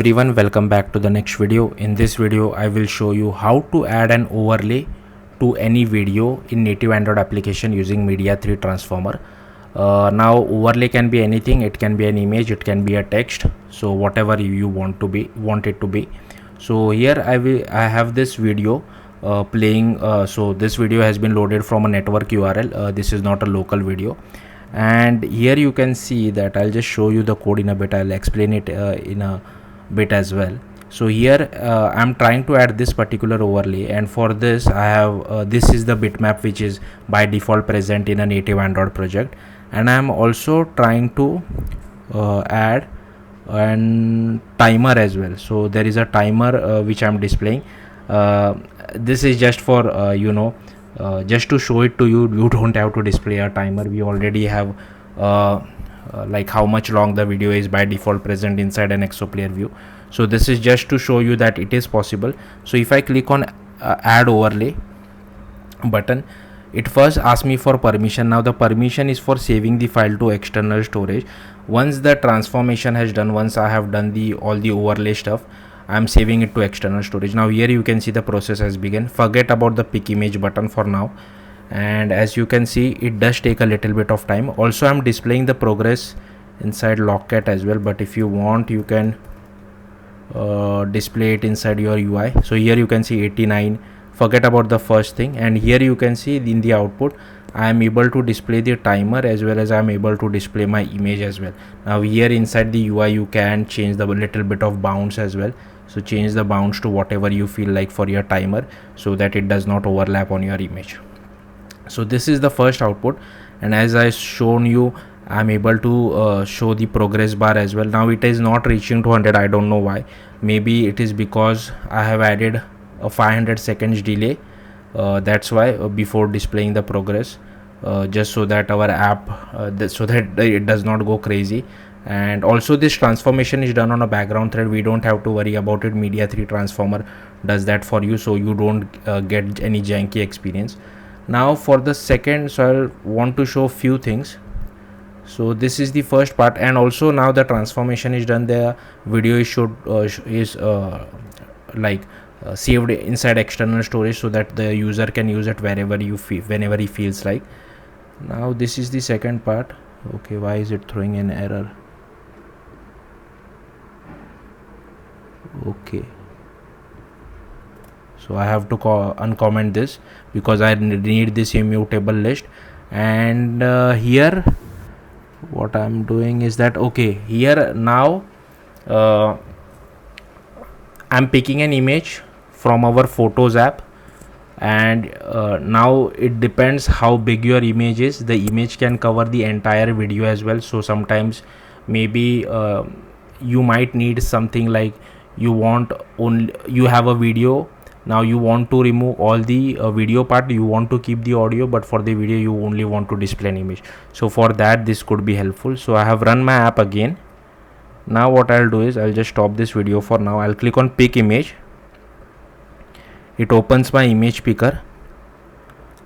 Everyone, welcome back to the next video. In this video I will show you how to add an overlay to any video in native Android application using Media3 Transformer. Now overlay can be anything. It can be an image, it can be a text, so whatever you want it to be. So here I have this video playing. So this video has been loaded from a network URL. This is not a local video, and here you can see that I'll just show you the code in a bit. I'll explain it in a bit as well. So here I'm trying to add this particular overlay, and for this I have this is the bitmap which is by default present in a native Android project, and I'm also trying to add an timer as well. So there is a timer which I'm displaying. This is just for just to show it to you. You don't have to display a timer. We already have like how much long the video is by default present inside an exoplayer view. So this is just to show you that it is possible. So if I click on add overlay button, it first asks me for permission. Now the permission is for saving the file to external storage. Once the transformation has done, once I have done all the overlay stuff, I'm saving it to external storage. Now here you can see the process has begun. Forget about the pick image button for now, and as you can see it does take a little bit of time. Also I'm displaying the progress inside Logcat as well, but if you want you can display it inside your UI. So here you can see 89. Forget about the first thing, and here you can see in the output I am able to display the timer as well as I am able to display my image as well. Now here inside the UI you can change the little bit of bounds as well. So change the bounds to whatever you feel like for your timer, so that it does not overlap on your image. So this is the first output, and as I shown you, I'm able to show the progress bar as well. Now it is not reaching 200. I don't know why. Maybe it is because I have added a 500 seconds delay. That's why before displaying the progress, just so that our app so that it does not go crazy. And also this transformation is done on a background thread. We don't have to worry about it. Media3 Transformer does that for you, so you don't get any janky experience. Now for the second, so I'll want to show few things. So this is the first part, and also now the transformation is done. The video is saved inside external storage, so that the user can use it whenever he feels like. Now this is the second part. Okay, why is it throwing an error? Okay, so I have to uncomment this because I need this immutable list. And here what I'm doing is that, okay, here now I'm picking an image from our photos app, and now it depends how big your image is. The image can cover the entire video as well. So sometimes maybe you might need something like you have a video. Now you want to remove all the video part, you want to keep the audio, but for the video you only want to display an image. So for that this could be helpful. So I have run my app again. Now what I'll do is I'll just stop this video for now. I'll click on pick image. It opens my image picker.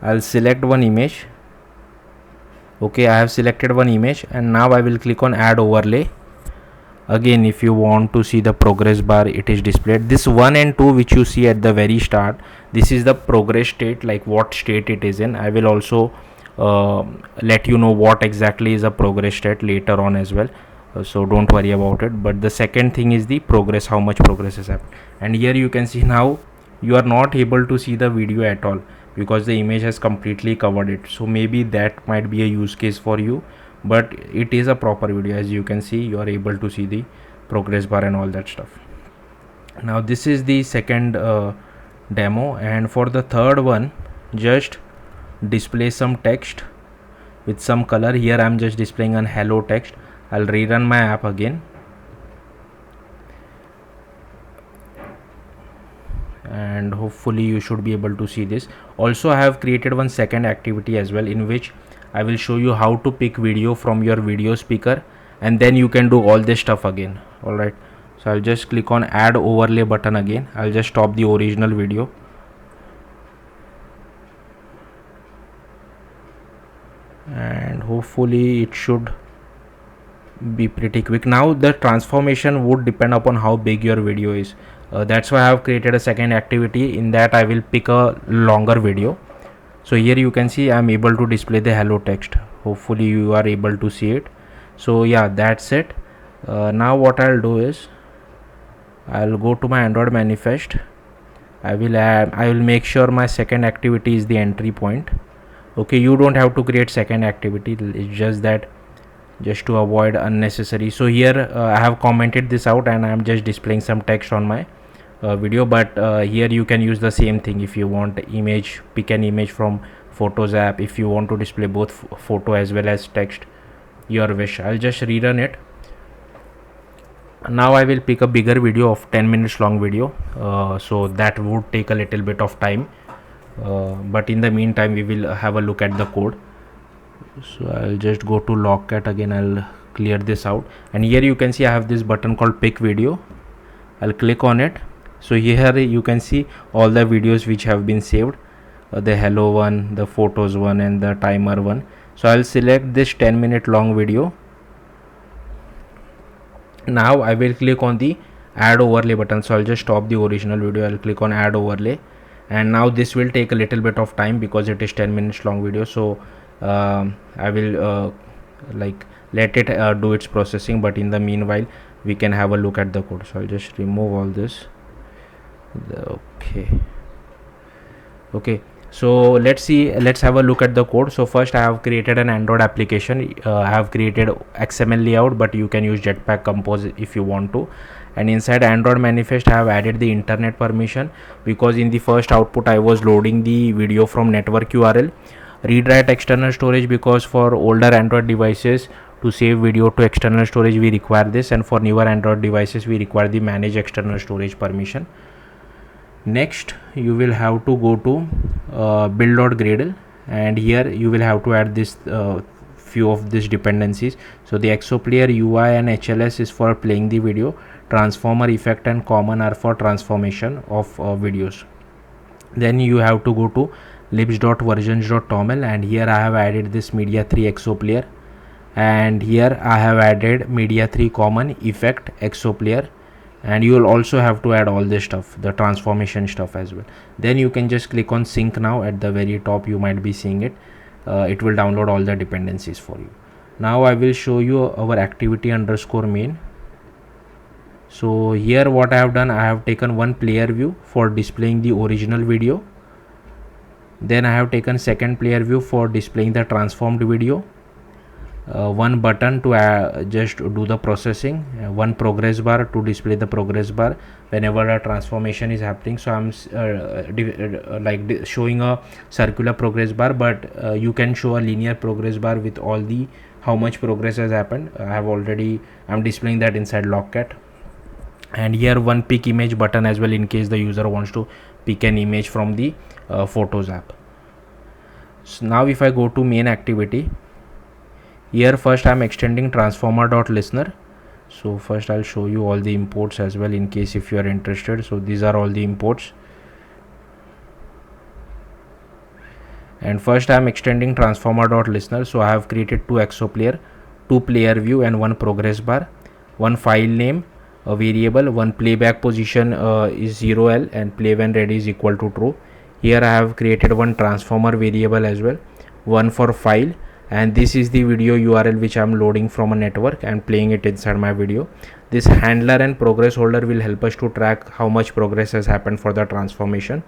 I'll select one image. Okay, I have selected one image, and now I will click on add overlay. Again, if you want to see the progress bar, it is displayed. This 1 and 2 which you see at the very start, this is the progress state, like what state it is in. I will also let you know what exactly is a progress state later on as well, so don't worry about it. But the second thing is the progress, how much progress has happened. And here you can see now you are not able to see the video at all because the image has completely covered it. So maybe that might be a use case for you, but it is a proper video. As you can see, you are able to see the progress bar and all that stuff. Now this is the second demo, and for the third one, just display some text with some color. Here I am just displaying an hello text. I'll rerun my app again, and hopefully you should be able to see this. Also I have created one second activity as well, in which I will show you how to pick video from your video speaker, and then you can do all this stuff again. Alright, so I'll just click on add overlay button again. I'll just stop the original video, and hopefully it should be pretty quick. Now the transformation would depend upon how big your video is. That's why I have created a second activity. In that I will pick a longer video. So here you can see I'm able to display the hello text. Hopefully you are able to see it. So yeah, that's it. Now what I'll do is I'll go to my Android manifest. I will make sure my second activity is the entry point. Okay, you don't have to create second activity, it's just that, just to avoid unnecessary. So here I have commented this out and I'm just displaying some text on my video, but here you can use the same thing. If you want image, pick an image from Photos app. If you want to display both photo as well as text, your wish. I'll just rerun it. Now I will pick a bigger video of 10 minutes long video, so that would take a little bit of time, but in the meantime we will have a look at the code. So I'll just go to Logcat again. I'll clear this out, and here you can see I have this button called pick video. I'll click on it. So here you can see all the videos which have been saved, the hello one, the photos one, and the timer one. So I'll select this 10-minute long video. Now I will click on the add overlay button. So I'll just stop the original video. I'll click on add overlay, and now this will take a little bit of time because it is 10 minutes long video. So I will like let it do its processing, but in the meanwhile we can have a look at the code. So I'll just remove all this. Okay, so let's have a look at the code. So first I have created an Android application. I have created XML layout, but you can use Jetpack Compose if you want to. And inside Android manifest I have added the internet permission, because in the first output I was loading the video from network URL. Read write external storage, because for older Android devices to save video to external storage we require this, and for newer Android devices we require the manage external storage permission. Next you will have to go to build.gradle, and here you will have to add this few of these dependencies. So the exoplayer UI and HLS is for playing the video. Transformer effect and common are for transformation of videos. Then you have to go to libs.versions.toml, and here I have added this Media3 exoplayer, and here I have added Media3 common effect exoplayer, and you will also have to add all this stuff, the transformation stuff as well. Then you can just click on sync now. At the very top you might be seeing it. It will download all the dependencies for you. Now I will show you our activity underscore main. So here what I have done, I have taken one player view for displaying the original video. Then I have taken second player view for displaying the transformed video. One button to just do the processing, one progress bar to display the progress bar whenever a transformation is happening. So I'm showing a circular progress bar, but you can show a linear progress bar with all the how much progress has happened. I'm displaying that inside Logcat. And here one pick image button as well, in case the user wants to pick an image from the Photos app. So now if I go to main activity, here first I am extending transformer.listener. So first I'll show you all the imports as well, in case if you are interested. So these are all the imports, and first I am extending transformer.listener. So I have created two exoplayer, two player view, and one progress bar, one file name, a variable, one playback position is 0L, and play when ready is equal to true. Here I have created one transformer variable as well, one for file, and this is the video URL which I am loading from a network and playing it inside my video. This handler and progress holder will help us to track how much progress has happened for the transformation.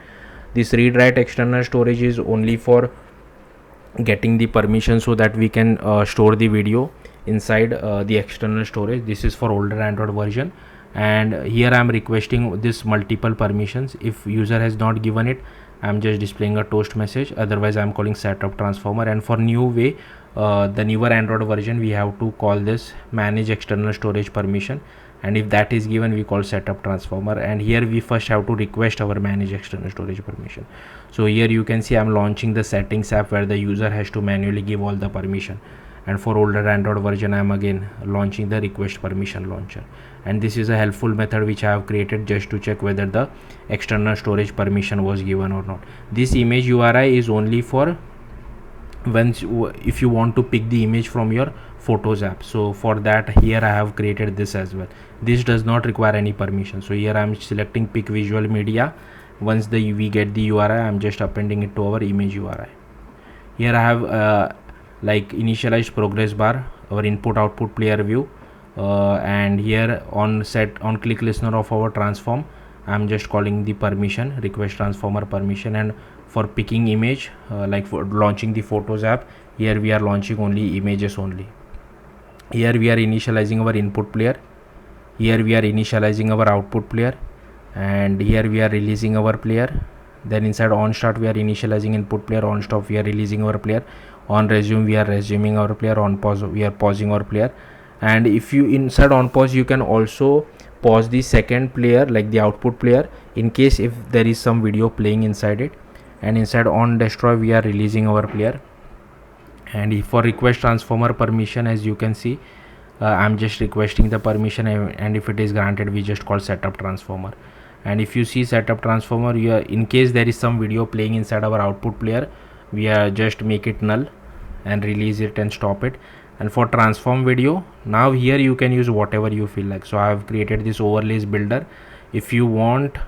This read write external storage is only for getting the permission so that we can store the video inside the external storage. This is for older Android version, and here I am requesting this multiple permissions. If user has not given it, I am just displaying a toast message. Otherwise I am calling setup transformer. And for new way, the newer Android version, we have to call this manage external storage permission, and if that is given we call setup transformer. And here we first have to request our manage external storage permission. So here you can see I am launching the settings app where the user has to manually give all the permission, and for older Android version I am again launching the request permission launcher. And this is a helpful method which I have created just to check whether the external storage permission was given or not. This image URI is only for if you want to pick the image from your photos app. So for that, here I have created this as well. This does not require any permission. So here I am selecting pick visual media. Once we get the URI, I'm just appending it to our image URI. Here I have like initialized progress bar, our input output player view, and here on click listener of our transform, I'm just calling the permission request transformer permission. And for picking image, like for launching the photos app, here we are launching only images only. Here we are initializing our input player, here we are initializing our output player, and here we are releasing our player. Then inside on start we are initializing input player, on stop we are releasing our player, on resume we are resuming our player, on pause we are pausing our player. And if you inside on pause, you can also pause the second player, like the output player, in case if there is some video playing inside it. And inside on destroy we are releasing our player. And if for request transformer permission, as you can see, I'm just requesting the permission, and if it is granted, we just call setup transformer. And if you see setup transformer, in case there is some video playing inside our output player, we just make it null and release it and stop it. And for transform video, now here you can use whatever you feel like. So I have created this overlays builder. If you want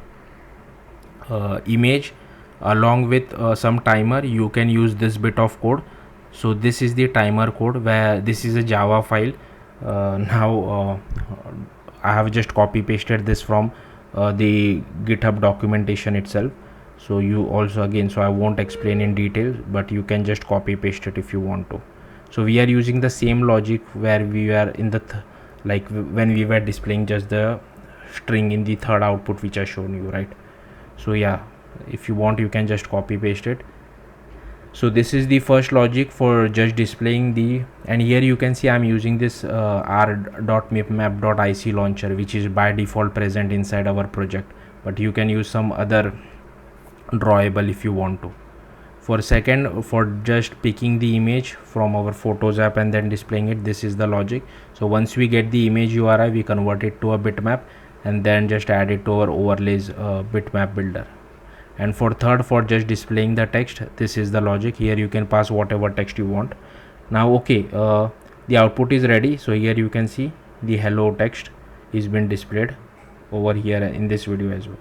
image along with some timer, you can use this bit of code. So this is the timer code, where this is a Java file. Now I have just copy pasted this from the GitHub documentation itself. So you also again, so I won't explain in detail, but you can just copy paste it if you want to. So we are using the same logic where we were in the like when we were displaying just the string in the third output which I shown you, right? So yeah, if you want, you can just copy paste it. So this is the first logic for just displaying the, and here you can see I'm using this r.map.ic launcher, which is by default present inside our project, but you can use some other drawable if you want to. For second, for just picking the image from our photos app and then displaying it, this is the logic. So once we get the image URI, we convert it to a bitmap and then just add it to our overlays bitmap builder. And for third, for just displaying the text, this is the logic. Here you can pass whatever text you want. Now okay, the output is ready. So here you can see the hello text is been displayed over here in this video as well.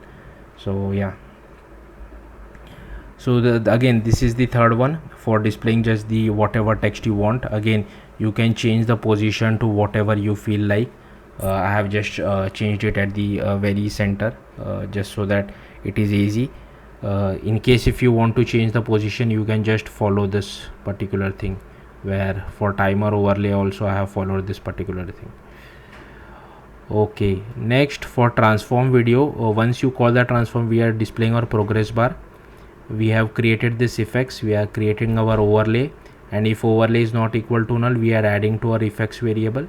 So yeah, so again, this is the third one for displaying just the whatever text you want. Again, you can change the position to whatever you feel like. I have just changed it at the very center, just so that it is easy. In case if you want to change the position, you can just follow this particular thing, where for timer overlay also I have followed this particular thing. Okay, next for transform video, once you call the transform, we are displaying our progress bar. We have created this effects, we are creating our overlay, and if overlay is not equal to null, we are adding to our effects variable.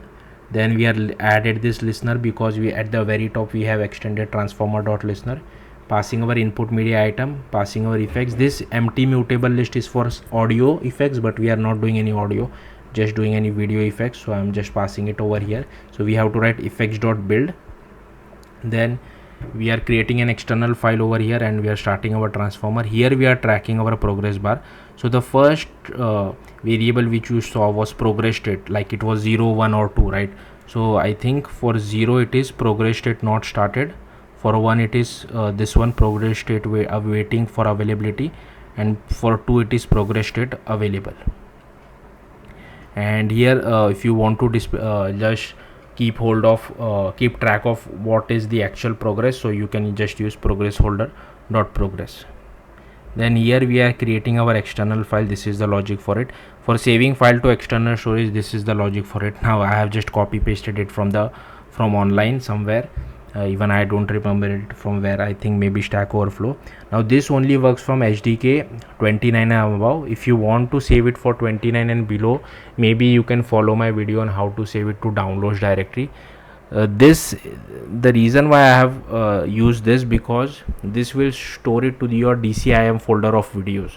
Then we are added this listener, because we at the very top we have extended transformer.listener, passing our input media item, passing our effects. This empty mutable list is for audio effects, but we are not doing any audio, just doing any video effects. So I'm just passing it over here. So we have to write effects.build. Then we are creating an external file over here, and we are starting our transformer. Here we are tracking our progress bar. So the first variable which you saw was progress state, like it was 0, 1 or 2, right? So I think for 0 it is progress state not started, for 1 it is this one progress state waiting for availability, and for 2 it is progress state available. And here if you want to just keep track of what is the actual progress, so you can just use progress holder dot progress. Then here we are creating our external file. This is the logic for it. For saving file to external storage, this is the logic for it. Now I have just copy pasted it from online somewhere. Even I don't remember it from where. I think maybe Stack Overflow. Now this only works from HDK 29 and above. If you want to save it for 29 and below, maybe you can follow my video on how to save it to downloads directory. The reason why I have used this, because this will store it to your DCIM folder of videos.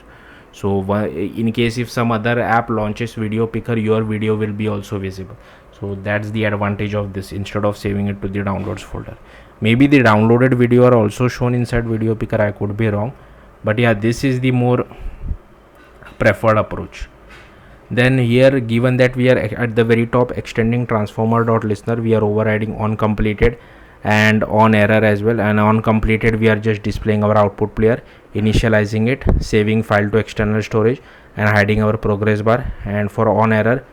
So in case if some other app launches video picker, your video will be also visible. So that's the advantage of this, instead of saving it to the downloads folder. Maybe the downloaded video are also shown inside video picker, I could be wrong, but yeah, this is the more preferred approach. Then here, given that we are at the very top extending transformer.listener, we are overriding on completed and on error as well. And on completed, we are just displaying our output player, initializing it, saving file to external storage, and hiding our progress bar. And for on error,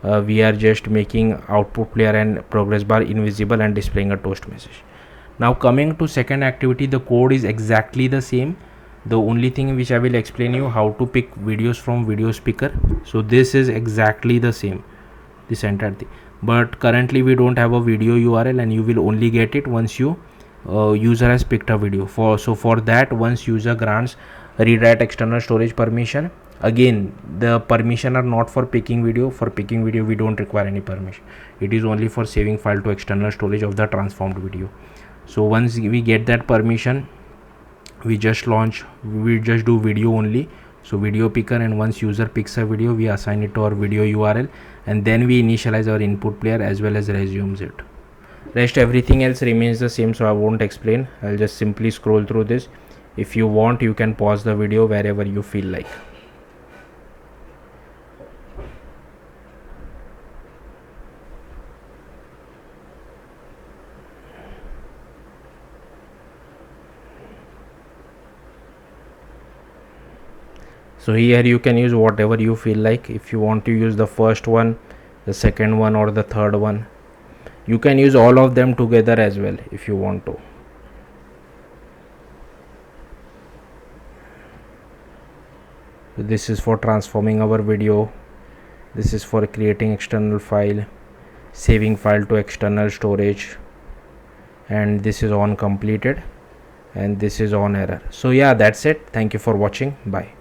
we are just making output player and progress bar invisible and displaying a toast message. Now coming to second activity, the code is exactly the same. The only thing which I will explain you how to pick videos from video speaker. So this is exactly the same, this entire thing, but currently we don't have a video URL, and you will only get it once you user has picked a video. For that, once user grants read write external storage permission, again the permission are not for picking video. For picking video we don't require any permission. It is only for saving file to external storage of the transformed video. So once we get that permission, we just do video only. So video picker, and once user picks a video, we assign it to our video URL, and then we initialize our input player as well as resumes it. Rest everything else remains the same, so I won't explain. I'll just simply scroll through this. If you want, you can pause the video wherever you feel like. So here you can use whatever you feel like. If you want to use the first one, the second one, or the third one, you can use all of them together as well if you want to. So this is for transforming our video, this is for creating external file, saving file to external storage, and this is on completed, and this is on error. So yeah, that's it. Thank you for watching. Bye.